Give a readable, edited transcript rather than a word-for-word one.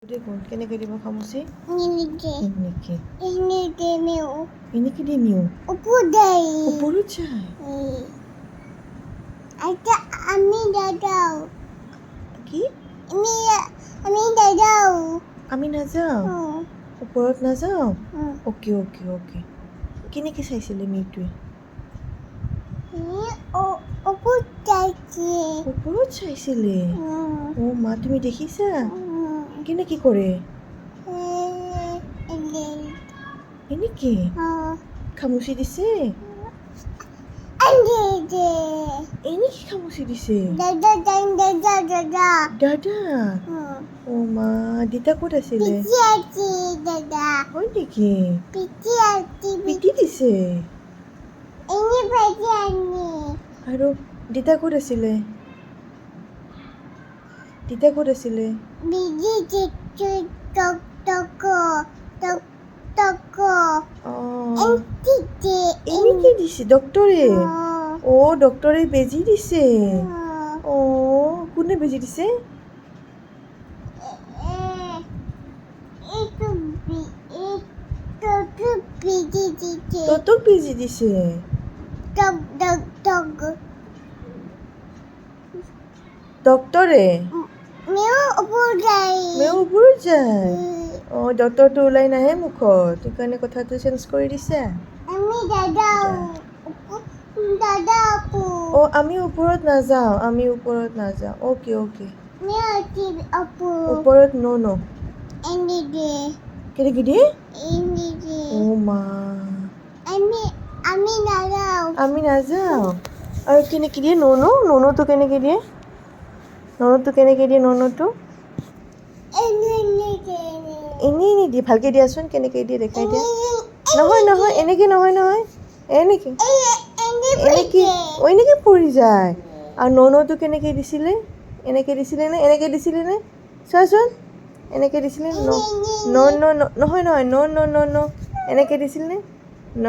দেখুন কেনেকৈ দিব খামুচি এনেকৈ দিমিও ওপৰত যায় কি আমি নাযাওঁ ওপৰত নাযাওঁ অ'কে অ'কে অ'কে কেনেকৈ চাইছিলে মিউটোৱে ওপৰত চাইছিলে অ' মা তুমি দেখিছা কেনেকৈ কৰে এনেকৈ খামুচি দিছে এনেকৈ খামুচি দিছে দাদা অ' মা দেউতা ক'ত আছিলে হয় নেকি পিটি দিছে আৰু দেউতা ক'ত আছিলে এনেকৈ দিছে ডক্টৰে অ' ডক্টৰে বেজি দিছে অ' কোনে বেজি দিছে ততক বেজি দিছে ডক্টৰে মেও ওপৰত যায় অঁ ডক্টৰটো ওলাই নাহে মুখত সেইকাৰণে কথাটো চেঞ্জ কৰি দিছে অঁ আমি ওপৰত নাযাওঁ অ'কে অ'কে ওপৰত ন কেনেকৈ দিয়ে অ' মা আমি নাযাওঁ আৰু কেনেকৈ দিয়ে ননৌটো কেনেকৈ দিয়ে ননৌটো এনেই নিদিয়ে ভালকৈ দিয়াচোন কেনেকৈ দিয়ে দেখাই দিয়া নহয় এনেকৈ নহয় এনেকৈ পৰি যায় আৰু ননৌটো কেনেকৈ দিছিলে এনেকৈ দিছিলে নে চোৱাচোন এনেকৈ দিছিলে নহয় নহয় এনেকৈ দিছিলনে ন